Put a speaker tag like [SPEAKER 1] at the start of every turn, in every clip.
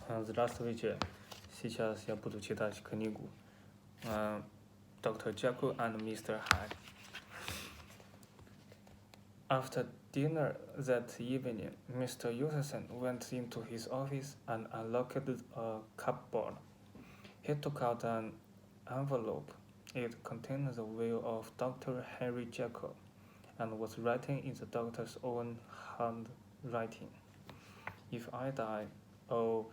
[SPEAKER 1] Здравствуйте. Сейчас я буду читать книгу Dr. Jekyll and Mr. Hyde. After dinner that evening, Mr. Utterson went into his office and unlocked a cupboard. He took out an envelope. It contained the will of Dr. Henry Jekyll and was written in the doctor's own handwriting. If I die, or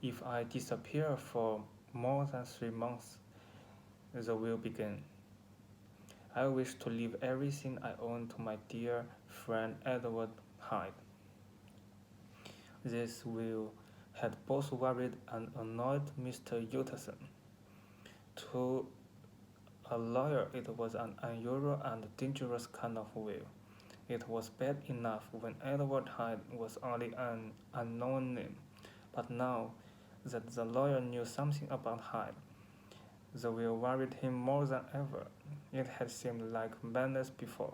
[SPEAKER 1] if I disappear for more than 3 months, the will began. I wish to leave everything I own to my dear friend Edward Hyde. This will had both worried and annoyed Mr. Utterson. To a lawyer, it was an unusual and dangerous kind of will. It was bad enough when Edward Hyde was only an unknown name, but now that the lawyer knew something about Hyde, the will worried him more than ever. It had seemed like madness before.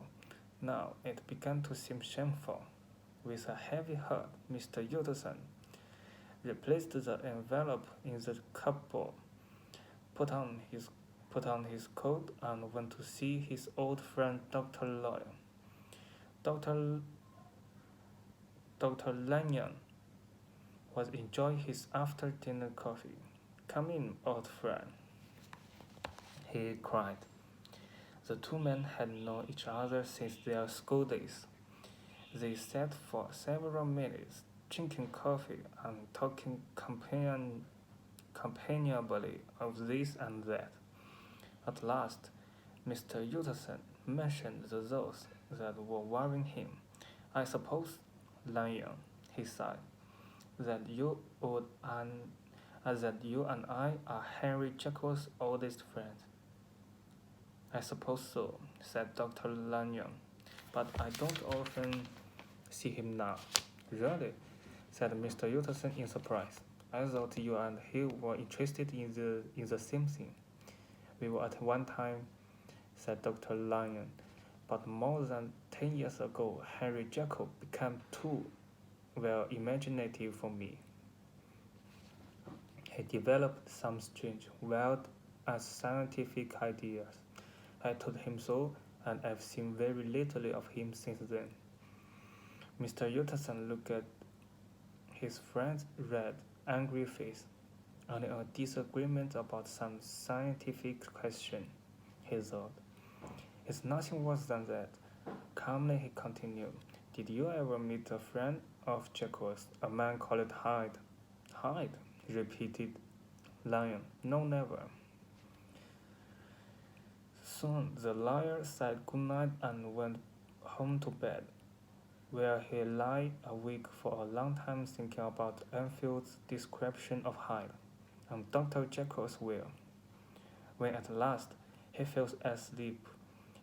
[SPEAKER 1] Now it began to seem shameful. With a heavy heart, Mr. Utterson replaced the envelope in the cupboard, put on his coat, and went to see his old friend Dr. Lawyer. Dr. Dr. Lanyon was enjoying his after-dinner coffee. "Come in, old friend," he cried. The two men had known each other since their school days. They sat for several minutes, drinking coffee and talking companionably of this and that. At last, Mr. Utterson mentioned the thoughts that were worrying him. "I suppose, Lanyon," he sighed, that you and I are Henry Jekyll's oldest friends." "I suppose so," said Dr. Lanyon, "but I don't often see him now." "Really?" said Mr. Utterson in surprise. "I thought you and he were interested in the same thing." "We were at one time," said Dr. Lanyon, "but more than 10 years ago Henry Jekyll became too imaginative for me. He developed some strange, wild and scientific ideas. I told him so, and I've seen very little of him since then." Mr. Utterson looked at his friend's red, angry face. "Only a disagreement about some scientific question," he thought. "It's nothing worse than that." Calmly he continued, "Did you ever meet a friend of Jekyll's, a man called Hyde?" "Hyde?" repeated Lanyon. "No, never." Soon the lawyer said good night and went home to bed, where he lay awake for a long time thinking about Enfield's description of Hyde and Dr. Jekyll's will. When at last he fell asleep,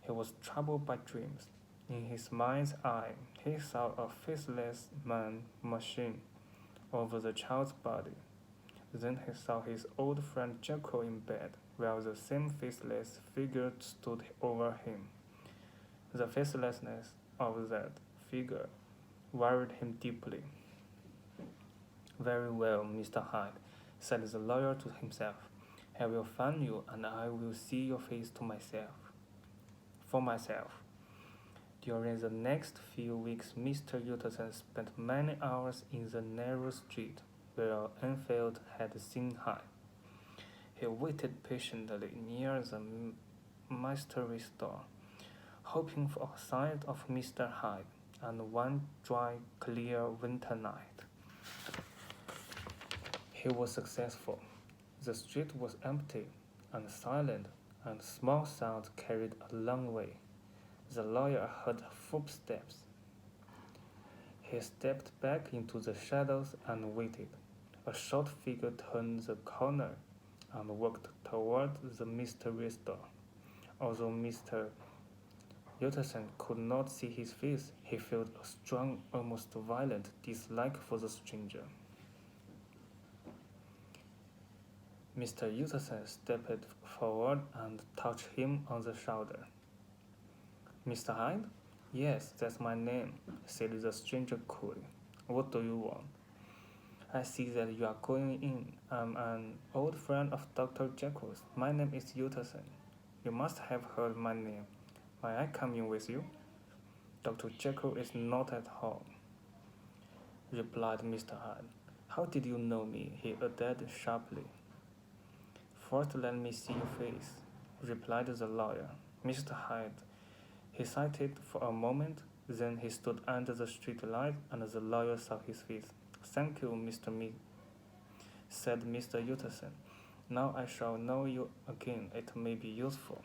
[SPEAKER 1] he was troubled by dreams. In his mind's eye, he saw a faceless man-machine over the child's body. Then he saw his old friend Jekyll in bed, while the same faceless figure stood over him. The facelessness of that figure worried him deeply. "Very well, Mr. Hyde," said the lawyer to himself. "I will find you, and I will see your face for myself." During the next few weeks, Mr. Utterson spent many hours in the narrow street where Enfield had seen Hyde. He waited patiently near the mystery store, hoping for a sight of Mr. Hyde, and one dry, clear winter night he was successful. The street was empty and silent, and small sounds carried a long way. The lawyer heard footsteps. He stepped back into the shadows and waited. A short figure turned the corner and walked toward the mystery store. Although Mr. Utterson could not see his face, he felt a strong, almost violent dislike for the stranger. Mr. Utterson stepped forward and touched him on the shoulder. "Mr. Hyde?" "Yes, that's my name," said the stranger coolly. "What do you want?" I see that you are going in. I'm an old friend of Dr. Jekyll's. My name is Utterson. You must have heard my name. May I come in with you? Dr. Jekyll is not at home, replied Mr. Hyde. How did you know me? He added sharply. First, let me see your face, replied the lawyer. Mr. Hyde hesitated for a moment, then he stood under the street light and the lawyer saw his face. Thank you, Mr. Me, said Mr. Utterson. Now I shall know you again. It may be useful.